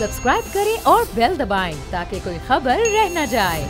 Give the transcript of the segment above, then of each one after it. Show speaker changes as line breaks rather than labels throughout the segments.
Subscribe करें और bell दबाएं ताकि कोई खबर रह न जाए।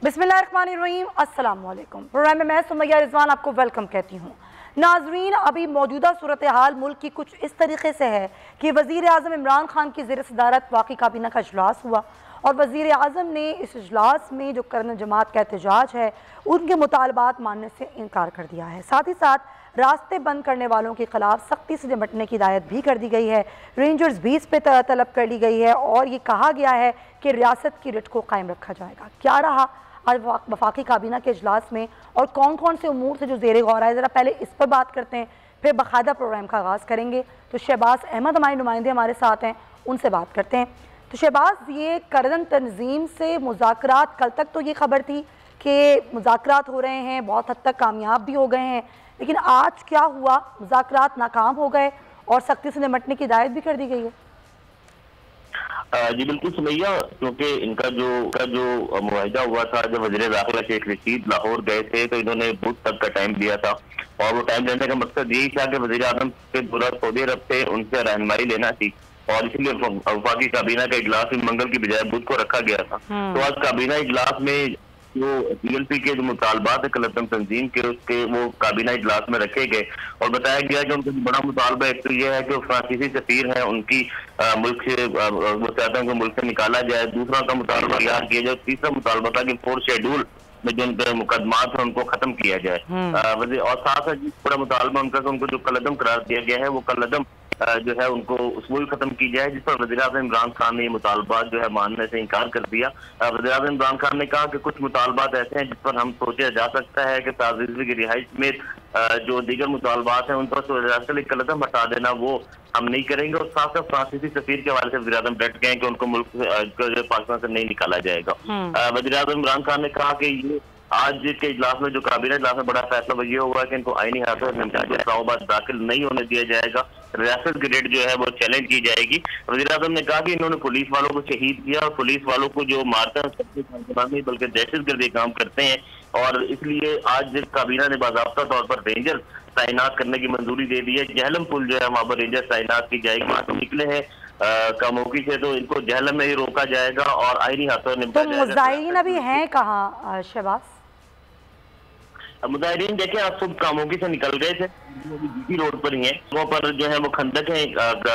बिस्मिल्लाहिर्रहमानिर्रहीम, अस्सलाम वालेकुम। प्रोग्राम में मैं सुमैया रिजवान आपको वेलकम कहती हूँ। नाजरीन, अभी मौजूदा सूरत हाल मुल्क की कुछ इस तरीके से है कि वज़ीर आज़म इमरान खान की ज़ेर सदारत वाक़ई काबीना का इजलास हुआ और वज़ीर आज़म ने इस इजलास में जो करन जमात का एहतजाज है उनके मुतालबात मानने से इनकार कर दिया है। साथ ही साथ रास्ते बंद करने वालों के खिलाफ सख्ती से निपटने की हिदायत भी कर दी गई है। रेंजर्स 20 पे तलब कर ली गई है और ये कहा गया है कि रियासत की रिट को कायम रखा जाएगा। क्या रहा आज वफाकी काबीना के इजलास में और कौन कौन से उमूर से जो ज़ेर गौर आए, ज़रा पहले इस पर बात करते हैं, फिर बाकायदा प्रोग्राम का आगाज़ करेंगे। तो शहबाज अहमद हमारे नुमाइंदे हमारे साथ हैं, उनसे बात करते हैं। तो शहबाज, ये करदन तंजीम से मुज़ाकरात, कल तक तो ये खबर थी कि मुज़ाकरात हो रहे हैं, बहुत हद तक कामयाब भी हो गए हैं, लेकिन आज क्या हुआ? मुज़ाकरात नाकाम हो गए और सख्ती से निपटने की हिदायत भी कर दी गई है।
जी बिल्कुल सुमैया, क्योंकि इनका जो मुआहिदा हुआ था, जब वज़ीर दाखिला शेख रशीद लाहौर गए थे तो इन्होंने बुध तक का टाइम दिया था और वो टाइम देने का मकसद यही था कि वज़ीर आज़म के दौरा सऊदी अरब से उनसे रहनुमाई लेना थी और इसलिए वफाकी काबीना का इजलास मंगल की बजाय बुध को रखा गया था। तो आज काबीना इजलास में जो PLP के जो मुतालबात है कलतम तंजीम के, उसके वो काबीना इजलास में रखे गए और बताया गया कि उनका बड़ा मुतालबा एक तो यह है कि फ्रांसीसी सफीर है उनकी मुल्क से वो चाहते हैं कि मुल्क से निकाला जाए। दूसरा का मुतालबा याद किया जाए। तीसरा मुतालबा था कि 4 शेड्यूल में जो उनके मुकदमात है उनको खत्म किया जाए। और साथ साथ बड़ा मुतालबा उनका उनको जो कलदम करार दिया गया है वो कलदम जो है उनको वो भी खत्म की जाए, जिस पर वज़ीर आज़म इमरान खान ने ये मुतालबात जो है मानने से इनकार कर दिया। वज़ीर आज़म इमरान खान ने कहा कि कुछ मुतालबात ऐसे हैं जिस पर हम सोचा जा सकता है कि ताज़-ए-रिज़वी की रिहाइश में जो दीगर मुतालबात हैं उन पर कलदम हटा देना वो हम नहीं करेंगे। और साथ साथ फ्रांसीसी सफीर के हवाले से वज़ीर आज़म डट गए कि उनको मुल्क पाकिस्तान से नहीं निकाला जाएगा। वज़ीर आज़म इमरान खान ने कहा कि ये आज के इजलास में जो काबीना इजलास में बड़ा फैसला ये हुआ है कि इनको आईनी हाथों से इस्लामाबाद दाखिल नहीं होने दिया जाएगा, रियासत की रेट जो है वो चैलेंज की जाएगी। वज़ीर आज़म ने कहा कि इन्होंने पुलिस वालों को शहीद किया और पुलिस वालों को जो मारते हैं नहीं बल्कि दहशतगर्दी काम करते हैं और इसलिए आज काबीना ने बाज़ाब्ता तौर पर रेंजर तैनात करने की मंजूरी दे दी है। जहलम पुल जो है वहाँ पर रेंजर तैनात की जाएगी। वहाँ से निकले हैं कमोकी से तो इनको जहलम में ही रोका जाएगा और आईनी हाथों में।
तो मुजाहिरीन अभी हैं कहाँ शहबाज?
मुजाहिरीन देखें, आप सब कामोकी से निकल गए थे, GT रोड पर ही हैं। वहाँ पर जो है वो खंदक है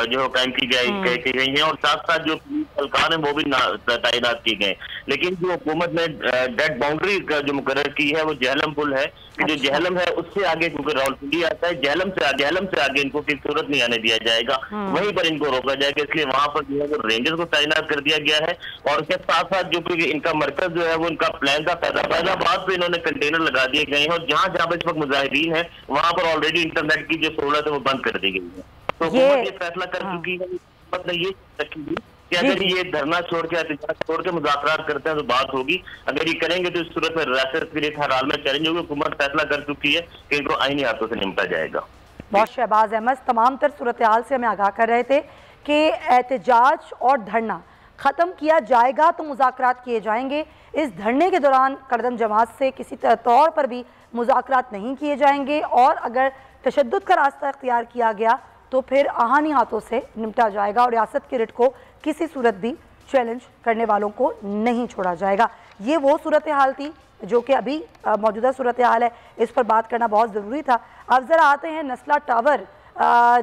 जो कायम की गई है और साथ साथ जो एहलकार है वो भी तैनात किए गए। लेकिन जो हुकूमत ने डेड बाउंड्री का जो मुकर्रर की है वो जहलम पुल है कि जो जहलम है उससे आगे, क्योंकि रावलपिंडी आता है, जहलम से आगे इनको किसी सूरत नहीं आने दिया जाएगा, वहीं पर इनको रोका जाएगा। इसलिए वहाँ पर जो है वो रेंजर्स को तैनात कर दिया गया है और उसके साथ साथ जो इनका मरकज जो है वो इनका प्लान था फैजाबाद पे इन्होंने कंटेनर लगा दिए गए हैं और जहाँ जहाँ इस वक्त मुजाहिरीन है वहाँ पर ऑलरेडी इंटरनेट की जो सहूलत है वो बंद कर दी गई है। तो हुकूमत ये फैसला कर चुकी है, हुकूमत ने ये रखी कि अगर ये धरना छोड़ के एहतजाज छोड़ के मुज़ाकरात करते हैं तो बात होगी, अगर ये करेंगे तो इस सूरत में रियासत के लिए हर हाल में चैलेंज होगी। हुकूमत फैसला कर चुकी है कि इनको आईनी हाथों से निपटा जाएगा।
बहुत शहबाज अहमद तमाम तर सूरत हाल से हमें आगाह कर रहे थे कि एहतजाज और धरना ख़त्म किया जाएगा तो मुज़ाकरात किए जाएंगे। इस धरने के दौरान करदम जमात से किसी तौर पर भी मुज़ाकरात नहीं किए जाएंगे और अगर तशद्दुद का रास्ता इख्तियार किया गया तो फिर आहानी हाथों से निपटा जाएगा और रियासत की रिट को किसी सूरत भी चैलेंज करने वालों को नहीं छोड़ा जाएगा। ये वो सूरत हाल थी जो कि अभी मौजूदा सूरत हाल है, इस पर बात करना बहुत ज़रूरी था। अब ज़रा आते हैं नस्ला टावर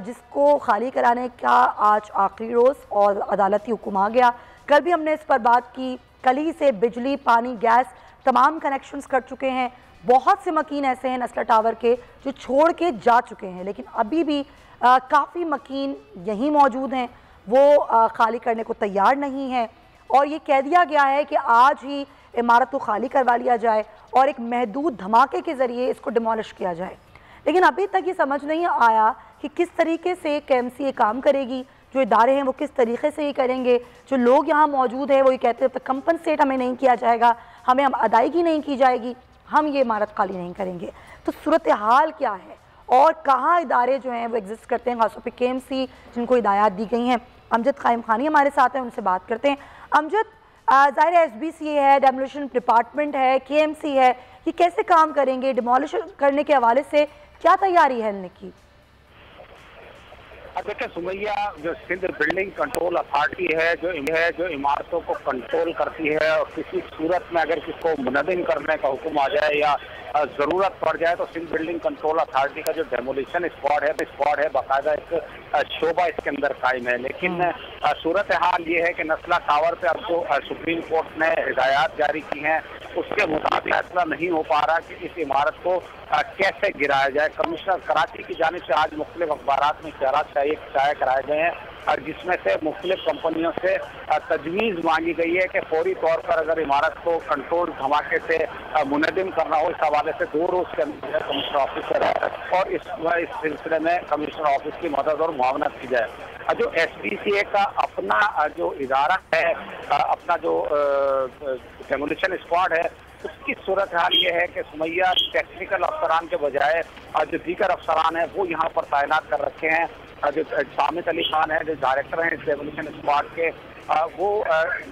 जिसको खाली कराने का आज आखिरी रोज़ और अदालती हुक्म आ गया। कल भी हमने इस पर बात की। कल ही से बिजली, पानी, गैस तमाम कनेक्शंस कर चुके हैं। बहुत से मकीन ऐसे हैं नस्ला टावर के जो छोड़ के जा चुके हैं, लेकिन अभी भी काफ़ी मकीन यहीं मौजूद हैं, वो खाली करने को तैयार नहीं हैं और ये कह दिया गया है कि आज ही इमारत को खाली करवा लिया जाए और एक महदूद धमाके के ज़रिए इसको डिमोलिश किया जाए। लेकिन अभी तक ये समझ नहीं आया कि किस तरीके से KMC ये काम करेगी, जो इदारे हैं वो किस तरीके से ये करेंगे। जो लोग यहाँ मौजूद हैं वो ये कहते हैं कंपनसेट हमें नहीं किया जाएगा, हमें अदायगी नहीं की जाएगी, हम ये इमारत खाली नहीं करेंगे। तो सूरत हाल क्या है और कहाँ इदारे जो हैं वो एग्जिस्ट करते हैं, खासतौर पे KMC जिनको हिदायत दी गई हैं। अमजद कायम खानी हमारे साथ हैं, उनसे बात करते हैं। अमजद, ज़ाहिर है SBCA है, डेमोलिशन डिपार्टमेंट है, KMC है, ये कैसे काम करेंगे? डिमोलिश करने के हवाले से क्या तैयारी है इनने की?
देखिए सुमैया, जो सिंध बिल्डिंग कंट्रोल अथॉरिटी है जो इमारतों को कंट्रोल करती है, और किसी सूरत में अगर किसको मुनज़्ज़म करने का हुक्म आ जाए या ज़रूरत पड़ जाए तो सिंध बिल्डिंग कंट्रोल अथॉरिटी का जो डेमोलिशन स्क्वाड है बाकायदा एक शोबा इसके अंदर कायम है। लेकिन सूरत हाल ये है कि नस्ला टावर पे अब जो सुप्रीम कोर्ट ने हिदायत जारी की हैं उसके मुताबिक फैसला नहीं हो पा रहा कि इस इमारत को कैसे गिराया जाए। कमिश्नर कराची की जानिब से आज मुख्तलिफ अखबारात में शाया कराए गए हैं, और जिसमें से मुख्तलिफ कंपनियों से तजवीज़ मांगी गई है कि फौरी तौर पर अगर इमारत को कंट्रोल धमाके से मुनज़्ज़म करना हो, इस हवाले से 2 रोज़ के अंदर कमिश्नर ऑफिस से रहे और इस सिलसिले में कमिश्नर ऑफिस की मदद और मुआवनत की जाए। जो SBCA का अपना जो इदारा है, अपना जो डेमोलिशन स्क्वाड है, उसकी सूरत हाल ये है कि सुमैया टेक्निकल अफसरान के बजाय जो दीगर अफसरान हैं वो यहाँ पर तैनात कर रखे हैं। जो सामित अली खान है जो डायरेक्टर हैं इस डेमोलिशन स्क्वाड के, वो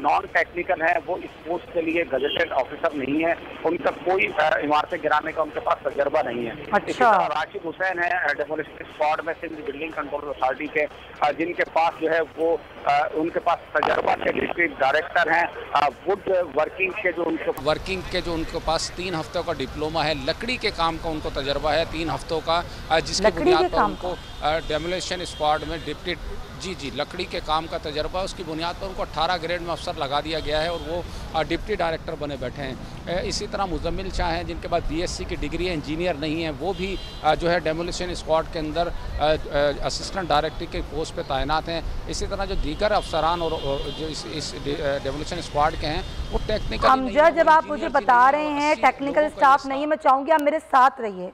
नॉन टेक्निकल है, वो इस पोस्ट के लिए गजेटेड ऑफिसर नहीं है, उनका कोई इमारतें गिराने का उनके पास तजर्बा नहीं है।
अच्छा।
राशिद हुसैन है डेमोलिशन स्क्वाड में सिंध बिल्डिंग कंट्रोल अथॉरिटी के, जिनके पास जो है वो उनके पास तजर्बा के डिस्ट्रिक्ट डायरेक्टर हैं। वुड वर्किंग के जो उनके पास 3 हफ्तों का डिप्लोमा है, लकड़ी के काम का उनको तजर्बा है 3 हफ्तों का, जिसकी बुनियाद पर उनको डेमोलिशन स्क्वाड में डिप्टी लकड़ी के काम का तजर्बा, उसकी बुनियाद पर उनको 18 ग्रेड में अफसर लगा दिया गया है और वो डिप्टी डायरेक्टर बने बैठे हैं। इसी तरह मुजम्मिल शाह हैं जिनके पास BSc की डिग्री है, इंजीनियर नहीं है, वो भी जो है डेमोलिशन स्क्वाड के अंदर असिस्टेंट डायरेक्टर के पोस्ट पे तैनात हैं। इसी तरह जो दीगर अफसरान और जो इस डेमोलिशन स्क्वाड के हैं वो टेक्निकल
अमजद, जब आप मुझे बता रहे हैं टेक्निकल स्टाफ नहीं है, मैं चाहूँगी आप मेरे साथ रहिए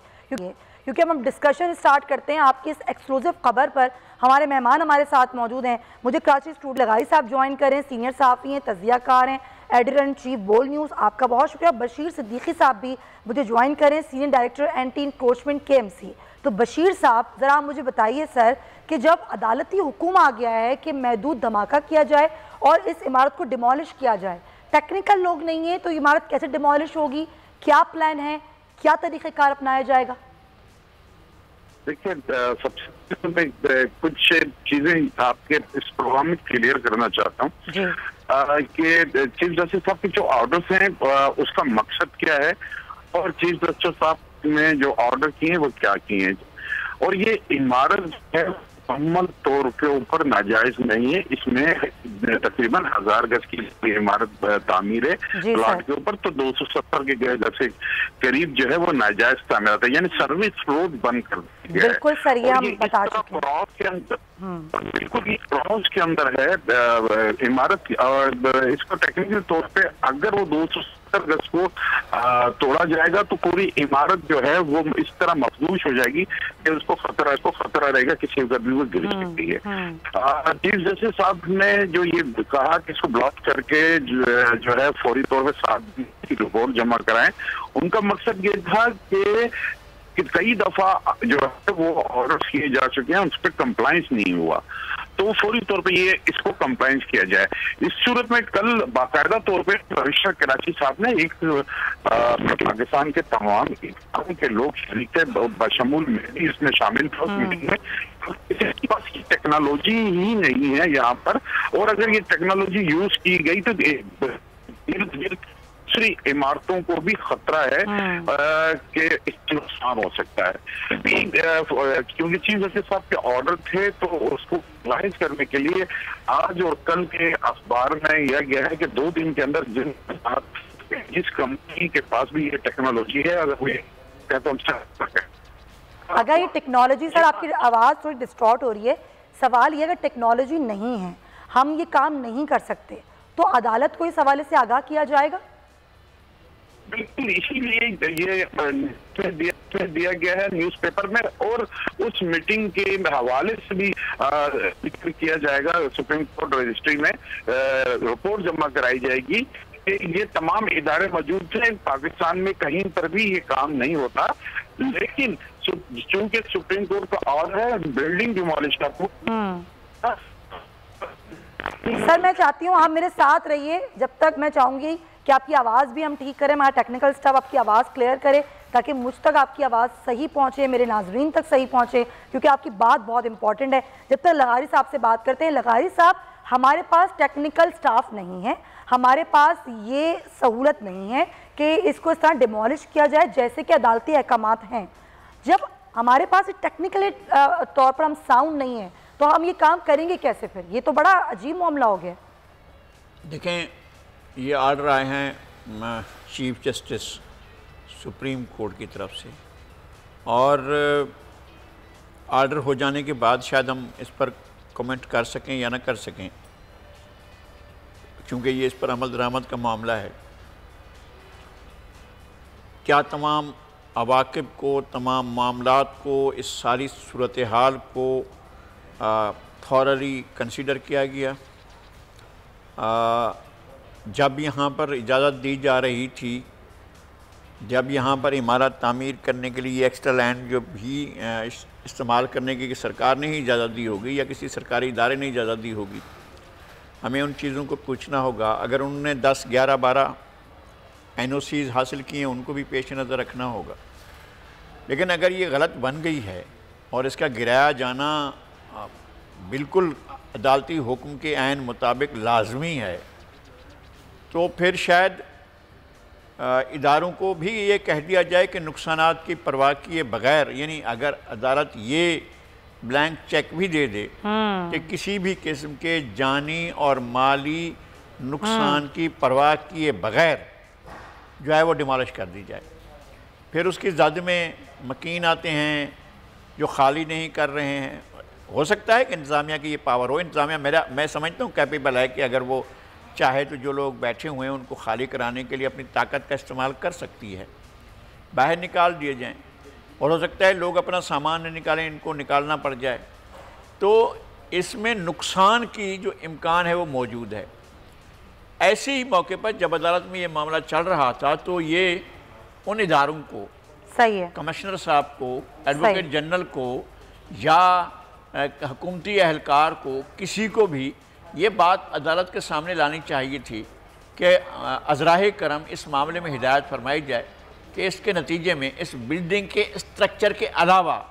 क्योंकि हम डिस्कशन स्टार्ट करते हैं आपकी इस एक्सक्लूसिव खबर पर। हमारे मेहमान हमारे साथ मौजूद हैं। मुझे कराची स्टूडियो लगाई साहब ज्वाइन करें, सीनियर सहाफ़ी हैं, तजियाकार हैं, एडिटर इन चीफ बोल न्यूज़, आपका बहुत शुक्रिया। बशीर सिद्दीकी साहब भी मुझे ज्वाइन करें, senior director anti encroachment KMC। तो बशीर साहब, ज़रा मुझे बताइए सर कि जब अदालती हुक्म आ गया है कि महदूद धमाका किया जाए और इस इमारत को डिमोलिश किया जाए, टेक्निकल लोग नहीं है तो इमारत कैसे डिमोलिश होगी? क्या प्लान है, क्या तरीक़ेकार अपनाया जाएगा?
देखिए, सबसे पहले कुछ चीजें आपके इस प्रोग्राम में क्लियर करना चाहता हूँ कि चीफ जस्टिस साहब के जो ऑर्डर्स हैं उसका मकसद क्या है और चीफ जस्टिस साहब ने जो ऑर्डर किए हैं वो क्या किए हैं। और ये इमारत है मुकम्मल तौर के ऊपर नाजायज नहीं है, इसमें तकरीबन 1000 गज की इमारत तामीर है प्लाट के ऊपर, तो 270 के गज से करीब जो है वो नाजायज तामीर है, यानी सर्विस रोड बंद कर दिया है।
बिल्कुल सर, ये हम बता चुके
हैं। बिल्कुल ये क्रॉस के अंदर है इमारत, और इसको टेक्निकल तौर पे अगर वो 270 गज को तोड़ा जाएगा तो पूरी इमारत जो है वो इस तरह मफदूश हो जाएगी कि उसको खतरा रहेगा किसी का भी वो गिर सकती है। चीफ जस्टिस साहब ने जो ये कहा कि इसको ब्लॉक करके जो है फौरी तौर पर 7 दिन की रिपोर्ट जमा कराएं, उनका मकसद ये था कि कई दफा जो है वो ऑर्डर किए जा चुके हैं, उस पर कंप्लायंस नहीं हुआ, तो फौरी तौर पे ये इसको कंप्लायंस किया जाए। इस सूरत में कल बाकायदा तौर पे कमिश्नर कराची साहब ने एक पाकिस्तान के तमाम के लोग शरीक थे, बशमूल में भी इसमें शामिल थे उस मीटिंग में। इसके पास की टेक्नोलॉजी ही नहीं है यहाँ पर, और अगर ये टेक्नोलॉजी यूज की गई तो दूसरी इमारतों को भी खतरा है कि इससे नुकसान हो सकता है। क्योंकि चीफ जस्टिस साहब के ऑर्डर थे तो उसको कंप्लायंस करने के लिए आज और कल के अखबार में यह गया है कि 2 दिन के अंदर जिस कंपनी के पास भी ये टेक्नोलॉजी है, अगर वो
अगर ये टेक्नोलॉजी, सर आपकी आवाज़ थोड़ी डिस्टॉर्ट हो रही है, सवाल ये अगर टेक्नोलॉजी नहीं है, हम ये काम नहीं कर सकते, तो अदालत को इस हवाले से आगाह किया जाएगा?
बिल्कुल, इसीलिए ये दिया गया है न्यूज़पेपर में, और उस मीटिंग के हवाले से भी जिक्र किया जाएगा, सुप्रीम कोर्ट रजिस्ट्री में रिपोर्ट जमा कराई जाएगी कि ये तमाम इदारे मौजूद थे पाकिस्तान में, कहीं पर भी ये काम नहीं होता, लेकिन चूंकि सुप्रीम कोर्ट का ऑर्डर है बिल्डिंग डिमोलिश का
सर मैं चाहती हूँ आप मेरे साथ रहिए जब तक, मैं चाहूँगी कि आपकी आवाज़ भी हम ठीक करें, हमारा टेक्निकल स्टाफ आपकी आवाज़ क्लियर करे ताकि मुझ तक आपकी आवाज़ सही पहुँचे, मेरे नाजरीन तक सही पहुँचे, क्योंकि आपकी बात बहुत इंपॉर्टेंट है। जब तक लगारी साहब से बात करते हैं, लगारी साहब हमारे पास टेक्निकल स्टाफ नहीं है, हमारे पास ये सहूलत नहीं है कि इसको इस तरह डिमोलिश किया जाए जैसे कि अदालती अहकामात हैं। जब हमारे पास टेक्निकली तौर पर हम साउंड नहीं है तो हम ये काम करेंगे कैसे फिर? ये तो बड़ा अजीब मामला हो गया।
देखें, ये आर्डर आए हैं चीफ जस्टिस सुप्रीम कोर्ट की तरफ से, और आर्डर हो जाने के बाद शायद हम इस पर कमेंट कर सकें या ना कर सकें, क्योंकि ये इस पर अमल दरामद का मामला है। क्या तमाम अवाक़िब को, तमाम मामलात को, इस सारी सूरत हाल को थॉरली कंसीडर किया गया? जब यहाँ पर इजाज़त दी जा रही थी, जब यहाँ पर इमारत तामीर करने के लिए एक्स्ट्रा लैंड जो भी इस्तेमाल करने की सरकार ने ही इजाज़त दी होगी या किसी सरकारी इदारे ने इजाज़त दी होगी, हमें उन चीज़ों को पूछना होगा। अगर उन्होंने 10, 11, 12 NOCs हासिल किए, उनको भी पेश नज़र रखना होगा। लेकिन अगर ये गलत बन गई है और इसका गिराया जाना बिल्कुल अदालती हुक्म के ऐन मुताबिक लाजमी है, तो फिर शायद इदारों को भी ये कह दिया जाए कि नुकसानात की परवाह किए बग़ैर, यानी अगर अदालत ये ब्लैंक चेक भी दे दे कि किसी भी किस्म के जानी और माली नुकसान की परवाह किए बग़ैर जो है वो डिमॉलिश कर दी जाए। फिर उसकी ज़द में मकीन आते हैं जो खाली नहीं कर रहे हैं। हो सकता है कि इंतज़ामिया की ये पावर हो, इंतज़ामिया मैं समझता हूँ कैपेबल है कि अगर वो चाहे तो जो लोग बैठे हुए हैं उनको खाली कराने के लिए अपनी ताकत का इस्तेमाल कर सकती है, बाहर निकाल दिए जाएं। और हो सकता है लोग अपना सामान न निकालें, इनको निकालना पड़ जाए। तो इसमें नुकसान की जो इम्कान है वो मौजूद है। ऐसे ही मौके पर जब अदालत में ये मामला चल रहा था तो ये उन इदारों को,
सही है,
कमिश्नर साहब को, एडवोकेट जनरल को या हुकूमती एहलकार को, किसी को भी ये बात अदालत के सामने लानी चाहिए थी कि अज़राए करम इस मामले में हिदायत फरमाई जाए कि इसके नतीजे में इस बिल्डिंग के स्ट्रक्चर के अलावा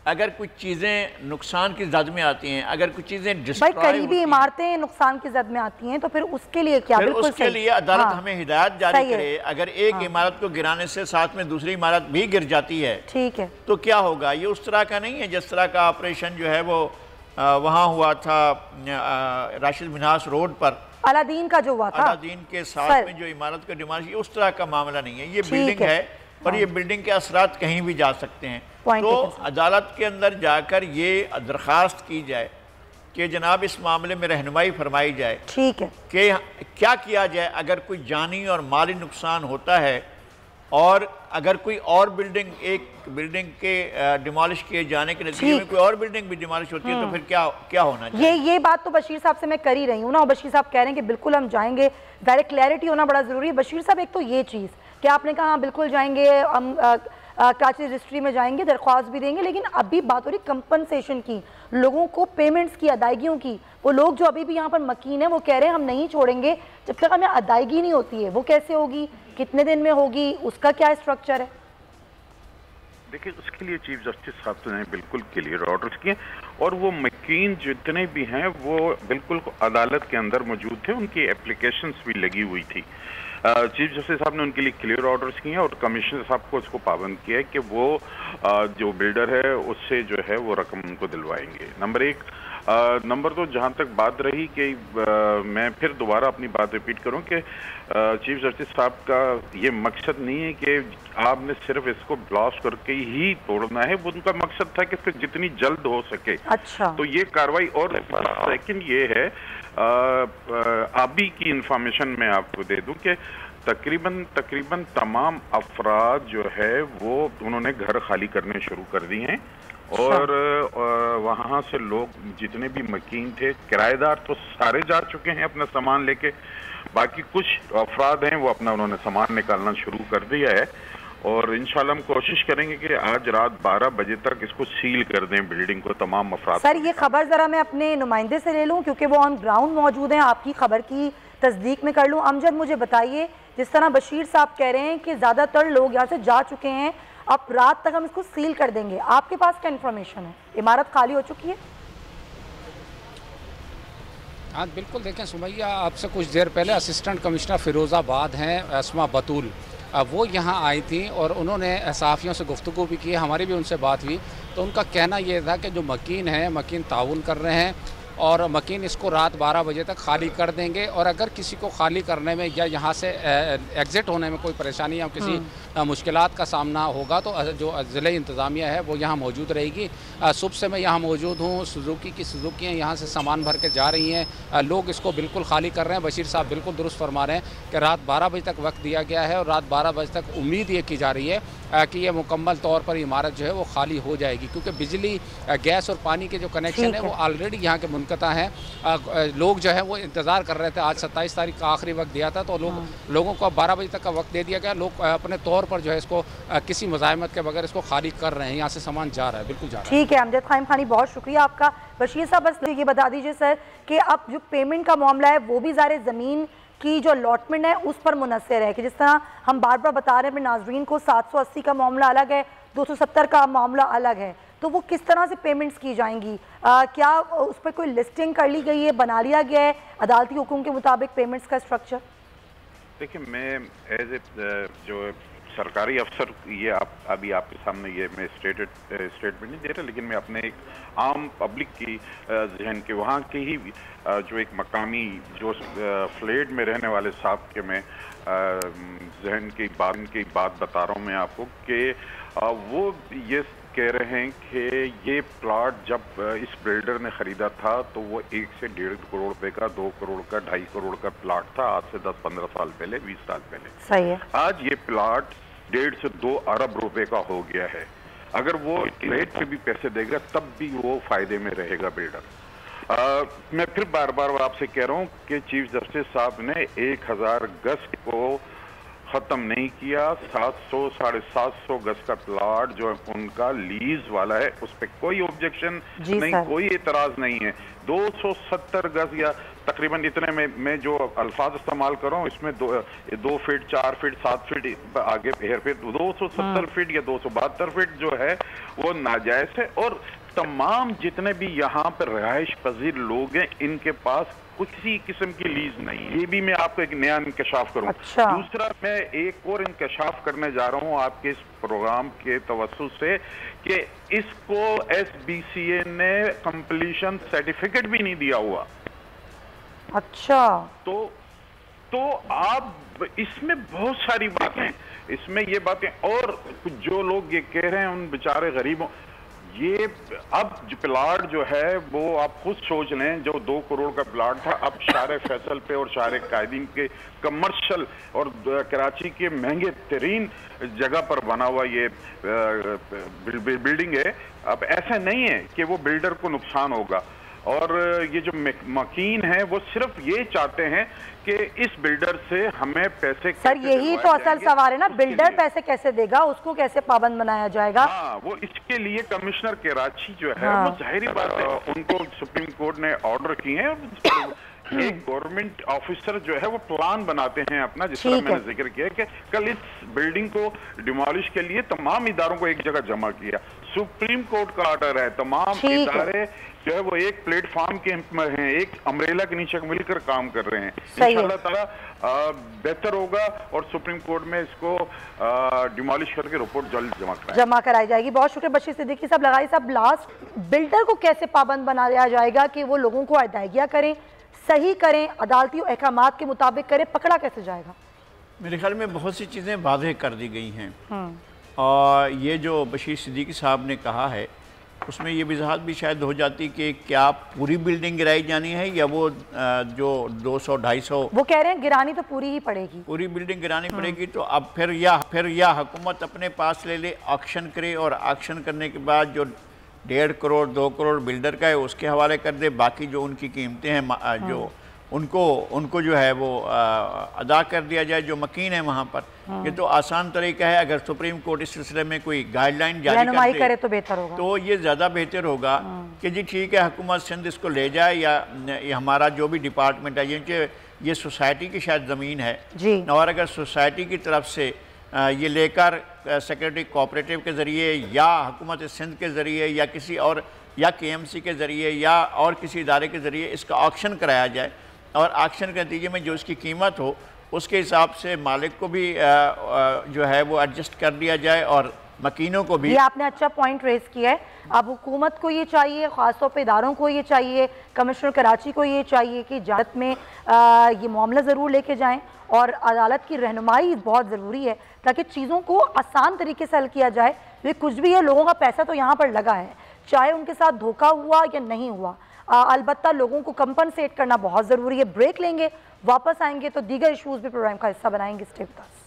अगर कुछ चीज़ें नुकसान की जद में आती हैं, अगर कुछ चीज़ें
भाई करीबी इमारतें नुकसान की जद में आती हैं, तो फिर उसके लिए क्या?
फिर
बिल्कुल
उसके लिए अदालत हमें हिदायत जारी करे। अगर एक इमारत को गिराने से साथ में दूसरी इमारत भी गिर जाती है, ठीक है, तो क्या होगा? ये उस तरह का नहीं है जिस तरह का ऑपरेशन जो है वो वहाँ हुआ था राशिद मिन्हास रोड पर, अलादीन का जो हुआ था, अलादीन के साथ में जो इमारत का डिमॉलिश, उस तरह का मामला नहीं है। ये बिल्डिंग है और ये बिल्डिंग के असरात कहीं भी जा सकते हैं। तो अदालत के अंदर जाकर ये दरख्वास्त की जाए कि जनाब इस मामले में रहनुमाई फरमाई जाए, ठीक है, कि क्या किया जाए अगर कोई जानी और माली नुकसान होता है और अगर कोई और बिल्डिंग, एक बिल्डिंग के डिमॉलिश किए जाने के नतीजे में कोई और बिल्डिंग भी डिमॉलिश होती है, तो फिर क्या होना चाहिए? ये बात तो बशीर साहब से मैं कर ही रही हूँ ना, और बशीर साहब कह रहे हैं कि बिल्कुल हम जाएंगे। डायरेक्ट क्लैरिटी होना बड़ा ज़रूरी है। बशीर साहब, एक तो ये चीज़ कि आपने कहा हाँ बिल्कुल जाएंगे, हम कराची रजिस्ट्री में जाएंगे, दरख्वास्त भी देंगे, लेकिन अभी बात हो रही कंपनसेशन की, लोगों को पेमेंट्स की, अदायगियों की। वो लोग जो अभी भी यहाँ पर मकीन है वो कह रहे हैं हम नहीं छोड़ेंगे जब तक हमें अदायगी नहीं होती है। वो कैसे होगी, कितने दिन में होगी, उसका क्या स्ट्रक्चर है?
देखिए, उसके लिए चीफ जस्टिस साहब ने बिल्कुल क्लियर ऑर्डर्स किए और वो मकीन जितने भी हैं वो बिल्कुल अदालत के अंदर मौजूद थे, उनकी एप्लीकेशंस भी लगी हुई थी। चीफ जस्टिस साहब ने उनके लिए क्लियर ऑर्डर्स किए और कमिश्नर साहब को उसको पाबंद किया है कि वो जो बिल्डर है उससे जो है वो रकम उनको दिलवाएंगे। नंबर एक। नंबर दो, जहाँ तक बात रही कि मैं फिर दोबारा अपनी बात रिपीट करूँ कि चीफ जस्टिस साहब का ये मकसद नहीं है कि आपने सिर्फ इसको ब्लास्ट करके ही तोड़ना है, वो उनका मकसद था कि इसको जितनी जल्द हो सके। अच्छा। तो ये कार्रवाई। और सेकंड ये है, अभी की इंफॉर्मेशन मैं आपको दे दूं कि तकरीबन तमाम अफराद जो है वो उन्होंने घर खाली करने शुरू कर दिए हैं और वहाँ से लोग जितने भी मकीन थे, किराएदार तो सारे जा चुके हैं अपना सामान लेके, बाकी कुछ अफराद हैं वो अपना उन्होंने सामान निकालना शुरू कर दिया है। और इंशाल्लाह हम कोशिश करेंगे कि आज रात 12 बजे तक इसको सील कर दें, बिल्डिंग को, तमाम अफराद।
सर ये खबर ज़रा मैं अपने नुमाइंदे से ले लूँ क्योंकि वो ऑन ग्राउंड मौजूद हैं, आपकी खबर की तस्दीक में कर लूँ। अमजद मुझे बताइए, जिस तरह बशीर साहब कह रहे हैं कि ज़्यादातर लोग यहाँ से जा चुके हैं, अब रात तक हम इसको सील कर देंगे, आपके पास क्या इन्फॉर्मेशन है? इमारत खाली हो चुकी है?
हाँ बिल्कुल, देखें सुमैया, आपसे कुछ देर पहले असिस्टेंट कमिश्नर फ़िरोज़ाबाद हैं अस्मा बतूल, वो यहाँ आई थी और उन्होंने सहाफ़ियों से गुफ्तगू भी की, हमारी भी उनसे बात हुई। तो उनका कहना ये था कि जो मकीन है, मकीन ताउन कर रहे हैं और मकीन इसको रात 12 बजे तक खाली कर देंगे, और अगर किसी को खाली करने में या यहाँ से एग्ज़िट होने में कोई परेशानी या किसी मुश्किलात का सामना होगा तो जो ज़िले इंतज़ामिया है वो यहाँ मौजूद रहेगी। सुबह से मैं यहाँ मौजूद हूँ, सुजुकियाँ यहाँ से सामान भर के जा रही हैं, लोग इसको बिल्कुल खाली कर रहे हैं। बशीर साहब बिल्कुल दुरुस्त फरमा रहे हैं कि रात 12 बजे तक वक्त दिया गया है और रात 12 बजे तक उम्मीद ये की जा रही है कि ये मुकम्मल तौर पर इमारत जो है वो खाली हो जाएगी, क्योंकि बिजली, गैस और पानी के जो कनेक्शन है वो ऑलरेडी यहाँ के मुनक़ता हैं। लोग जो है वो इंतज़ार कर रहे थे, आज 27 तारीख का आखिरी वक्त दिया था, तो लोगों को 12 बजे तक का वक्त दे दिया गया। लोग अपने तौर पर जो है इसको किसी मुज़ाहमत के बगैर इसको खाली कर रहे हैं, यहाँ से सामान जा रहा है, बिल्कुल जा रहा है।
ठीक है अमजद खाइम खानी, बहुत शुक्रिया आपका। बशीर साहब बस ये बता दीजिए सर कि अब जो पेमेंट का मामला है वो भी ज़ाहिर ज़मीन की जो अलॉटमेंट है उस पर मुनसर है कि जिस तरह हम बार बार बता रहे हैं अपने नाजरीन को, 780 का मामला अलग है, 270 का मामला अलग है, तो वो किस तरह से पेमेंट्स की जाएंगी? क्या उस पर कोई लिस्टिंग कर ली गई है, बना लिया गया है अदालती हुक्म के मुताबिक पेमेंट्स का स्ट्रक्चर?
देखिए, मैं एज ए जो सरकारी अफसर, ये अभी आपके सामने ये मैं स्टेटमेंट नहीं दे रहा, लेकिन मैं अपने एक आम पब्लिक की जहन के, वहाँ के ही जो एक मकामी जो फ्लैट में रहने वाले साहब के मैं जहन की बात बता रहा हूँ मैं आपको कि वो ये कह रहे हैं कि ये प्लॉट जब इस बिल्डर ने ख़रीदा था तो वो 1 से 1.5 करोड़ रुपए का, 2 करोड़ का, 2.5 करोड़ का प्लॉट था, आज से 10-15 साल पहले, 20 साल पहले। सही है। आज ये प्लॉट 1.5 से 2 अरब रुपए का हो गया है। अगर वो रेट पे भी पैसे देगा तब भी वो फायदे में रहेगा बिल्डर। मैं फिर बार बार आपसे कह रहा हूँ कि चीफ जस्टिस साहब ने 1000 गज को खत्म नहीं किया। 700-750 गज का प्लॉट जो है उनका लीज वाला है, उस पर कोई ऑब्जेक्शन नहीं, कोई एतराज नहीं है। 270 गज या तकरीबन इतने में मैं जो अल्फाज इस्तेमाल कर रहा हूँ इसमें 2 फीट, 4 फीट, 7 फीट आगे हेर फीट, 270 फीट या 272 फीट जो है वो नाजायज है। और तमाम जितने भी यहाँ पर रहायश पजीर लोग हैं इनके पास किसी किस्म की लीज नहीं है। ये भी मैं आपको एक नया इंकशाफ करूँ। अच्छा। दूसरा, मैं एक और इंकशाफ करने जा रहा हूँ आपके इस प्रोग्राम के तवज्जुह से कि इसको SBCA ने कंप्लीशन सर्टिफिकेट भी नहीं दिया हुआ। अच्छा। तो आप इसमें बहुत सारी बातें, इसमें ये बातें, और जो लोग ये कह रहे हैं उन बेचारे गरीबों, ये अब जो प्लाट जो है वो आप खुद सोच लें, जो 2 करोड़ का प्लाट था अब शारे फैसल पे और शारे कायदीन के कमर्शियल और कराची के महंगे तरीन जगह पर बना हुआ ये बिल्डिंग है। अब ऐसा नहीं है कि वो बिल्डर को नुकसान होगा, और ये जो मकीन है वो सिर्फ ये चाहते हैं कि इस बिल्डर से हमें पैसे। सर यही तो असल सवाल है ना, बिल्डर पैसे कैसे देगा, उसको कैसे पाबंद बनाया जाएगा? हाँ, वो इसके लिए कमिश्नर कराची जो है वो जाहिर बात है उनको सुप्रीम कोर्ट ने ऑर्डर किए हैं। एक गवर्नमेंट ऑफिसर जो है वो प्लान बनाते हैं अपना, जिस तरह मैंने जिक्र किया कि कल इस बिल्डिंग को डिमोलिश के लिए तमाम इदारों को एक जगह जमा किया। सुप्रीम कोर्ट का ऑर्डर है, तमाम इदारे जो है वो एक प्लेटफॉर्म के हैं, एक अम्ब्रेला के नीचे मिलकर काम कर रहे हैं। इंशाअल्लाह ताला बेहतर होगा और सुप्रीम कोर्ट में इसको डिमोलिश करके रिपोर्ट जल्द जमा कराई जाएगी। बहुत शुक्रिया बशीर सिद्दीकी साहब। लगाई साहब, लास्ट, बिल्डर को कैसे पाबंद बनाया जाएगा कि वो लोगों को अदायगियाँ करें, सही करें, अदालती अहकामात के मुताबिक करें, पकड़ा कैसे जाएगा? मेरे ख्याल में बहुत सी चीज़ें वाज़ेह कर दी गई हैं, और ये जो बशीर सिद्दीकी साहब ने कहा है उसमें ये वजाहत भी शायद हो जाती कि क्या पूरी बिल्डिंग गिराई जानी है या वो जो 200-250, वो कह रहे हैं गिरानी तो पूरी ही पड़ेगी, पूरी बिल्डिंग गिरानी पड़ेगी। तो अब फिर या हुकूमत अपने पास ले ले, ऑक्शन करे, और ऑक्शन करने के बाद जो 1.5 करोड़ 2 करोड़ बिल्डर का है उसके हवाले कर दे, बाकी जो उनकी कीमतें हैं जो उनको जो है वो अदा कर दिया जाए, जो मकीन है वहाँ पर।
ये तो आसान तरीका है। अगर सुप्रीम कोर्ट इस सिलसिले में कोई गाइडलाइन जारी
रहनुमाई करे तो बेहतर होगा,
तो ये ज़्यादा बेहतर होगा कि जी ठीक है, हुकूमत सिंध इसको ले जाए, या हमारा जो भी डिपार्टमेंट है, ये सोसाइटी की शायद ज़मीन है
जी, और
अगर सोसाइटी की तरफ से ये लेकर सेक्रेटरी कोऑपरेटिव के ज़रिए या हुकूमत सिंध के ज़रिए या किसी और या KMC के ज़रिए या और किसी इदारे के ज़रिए इसका ऑक्शन कराया जाए, और ऑक्शन के नतीजे में जो इसकी कीमत हो उसके हिसाब से मालिक को भी जो है वो एडजस्ट कर दिया जाए और मकीनों को भी।
ये आपने अच्छा पॉइंट रेज किया है। अब हुकूमत को ये चाहिए, ख़ासतौर पे इदारों को ये चाहिए, कमिश्नर कराची को ये चाहिए कि अदालत में ये मामला ज़रूर लेके जाएं, और अदालत की रहनुमाई बहुत ज़रूरी है ताकि चीज़ों को आसान तरीके से हल किया जाए। ये कुछ भी है, लोगों का पैसा तो यहाँ पर लगा है, चाहे उनके साथ धोखा हुआ या नहीं हुआ। अलबत्ता लोगों को कंपनसेट करना बहुत ज़रूरी है। ब्रेक लेंगे, वापस आएंगे तो दीगर इशूज़ भी प्रोग्राम का हिस्सा बनाएंगे। Stay with us.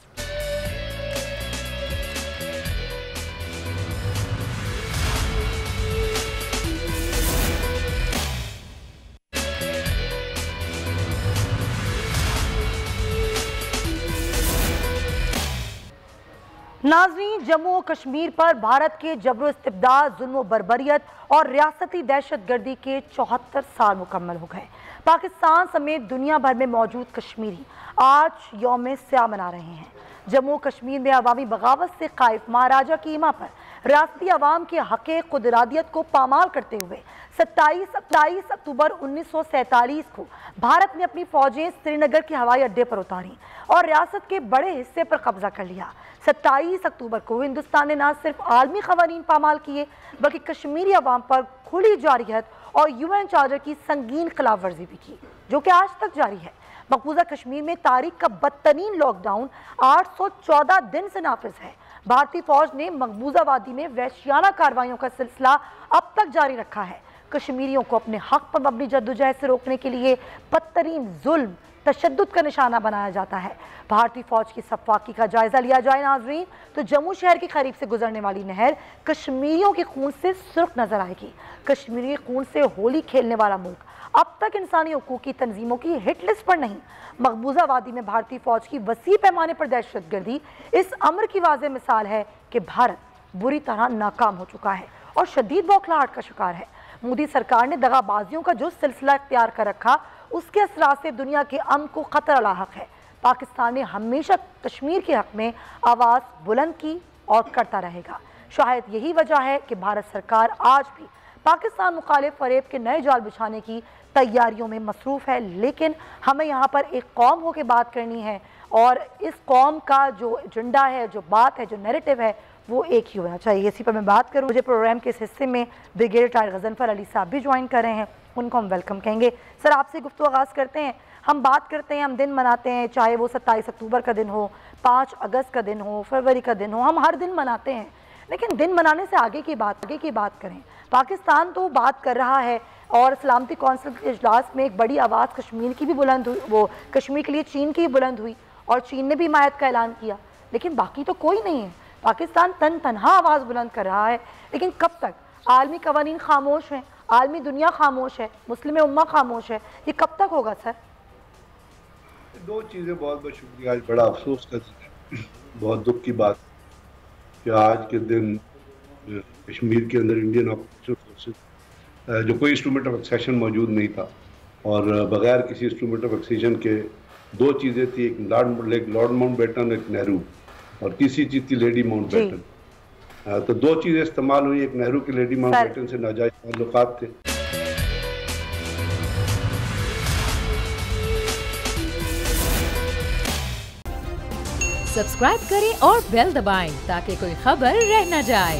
नाज़रीन, जम्मू और कश्मीर पर भारत के जबर इस्तिबदाद, जुल्म व बर्बरियत और रियासती दहशतगर्दी के 74 साल मुकम्मल हो गए। पाकिस्तान समेत दुनिया भर में मौजूद कश्मीरी आज यौम स्याह मना रहे हैं। जम्मू कश्मीर में अवामी बगावत से कायफ महाराजा की इमा पर रियासती अवाम के हक़ खुदरादियत को पामाल करते हुए 27 अक्टूबर 1947 को भारत ने अपनी फौजें श्रीनगर के हवाई अड्डे पर उतारी और रियासत के बड़े हिस्से पर कब्जा कर लिया। 27 अक्टूबर को हिंदुस्तान ने न सिर्फ आलमी क़वानीन पामाल किए बल्कि कश्मीरी अवाम पर खुली जारियत और UN चार्टर की संगीन खिलाफ वर्जी भी की, जो कि आज तक जारी है। मकबूजा कश्मीर में तारीख का बदतरीन लॉकडाउन 814 दिन से नाफिज है। भारतीय फौज ने मकबूजा वादी में वहशियाना कार्रवाइयों का सिलसिला अब तक जारी रखा है। कश्मीरियों को अपने हक पर मबनी जद्दोजहद से रोकने के लिए बदतरीन जुल्म, तशद्दुद का निशाना बनाया जाता है। भारतीय फौज की सफाकी का जायजा लिया जाए नाजरीन, तो जम्मू शहर के करीब से गुजरने वाली नहर कश्मीरियों के खून से सुर्ख नजर आएगी। कश्मीरी खून से होली खेलने वाला मुल्क अब तक इंसानी हकूक़ की तंजीमों की हिट लिस्ट पर नहीं। मकबूजा वादी में भारतीय फौज की वसी पैमाने पर दहशतगर्दी इस अमर की वाज़ेह मिसाल है कि भारत बुरी तरह नाकाम हो चुका है और शदीद बौखलाहट का शिकार है। मोदी सरकार ने दगाबाजियों का जो सिलसिला इख्तियार कर रखा, उसके असरात से दुनिया के अमन को खतरा लाहक है। पाकिस्तान ने हमेशा कश्मीर के हक में आवाज़ बुलंद की और करता रहेगा। शायद यही वजह है कि भारत सरकार आज भी पाकिस्तान मुखालिफ फरेब के नए जाल बिछाने की तैयारियों में मसरूफ़ है। लेकिन हमें यहाँ पर एक कौम होकर बात करनी है और इस कौम का जो एजेंडा है, जो बात है, जो नैरेटिव है, वो एक ही होना चाहिए। इसी पर मैं बात करूँ, मुझे प्रोग्राम के इस हिस्से में ब्रिगेडियर टायर गजनफर अली साहब भी ज्वाइन कर रहे हैं, उनको हम वेलकम कहेंगे। सर, आपसे गुफ्तगू आगाज़ करते हैं। हम बात करते हैं, हम दिन मनाते हैं, चाहे वो 27 अक्टूबर का दिन हो, 5 अगस्त का दिन हो, फरवरी का दिन हो, हम हर दिन मनाते हैं। लेकिन दिन मनाने से आगे की बात करें। पाकिस्तान तो बात कर रहा है और सलामती कौंसिल के इजलास में एक बड़ी आवाज़ कश्मीर की भी बुलंद हुई, वो कश्मीर के लिए चीन की भी बुलंद हुई और चीन ने भी हिमायत का ऐलान किया। लेकिन बाकी तो कोई नहीं है। पाकिस्तान तनहा आवाज़ बुलंद कर रहा है। लेकिन कब तक? आलमी कवानीन खामोश हैं, आलमी दुनिया खामोश है, मुस्लिम उम्मा खामोश है। ये कब तक होगा सर?
दो चीज़ें, बहुत बहुत शुक्रिया। आज बड़ा अफसोस का दिन है, बहुत दुख की बात कि आज के दिन कश्मीर के अंदर इंडियन ऑपरेशन फोर्सेस जो कोई इंस्ट्रूमेंट ऑफ एक्सेशन मौजूद नहीं था और बगैर किसी इंस्ट्रूमेंट ऑफ एक्सेशन के दो चीज़ें थी, एक लॉर्ड माउंटबेटन, एक नेहरू, और तीसरी चीज़ थी लेडी माउंटबेटन। तो दो चीज़ें इस्तेमाल हुई। एक नेहरू के लेडी माउंटबेटन से नाजायज ताल्लुकात थे।
सब्सक्राइब करें और बेल दबाएं ताकि कोई खबर रह न जाए।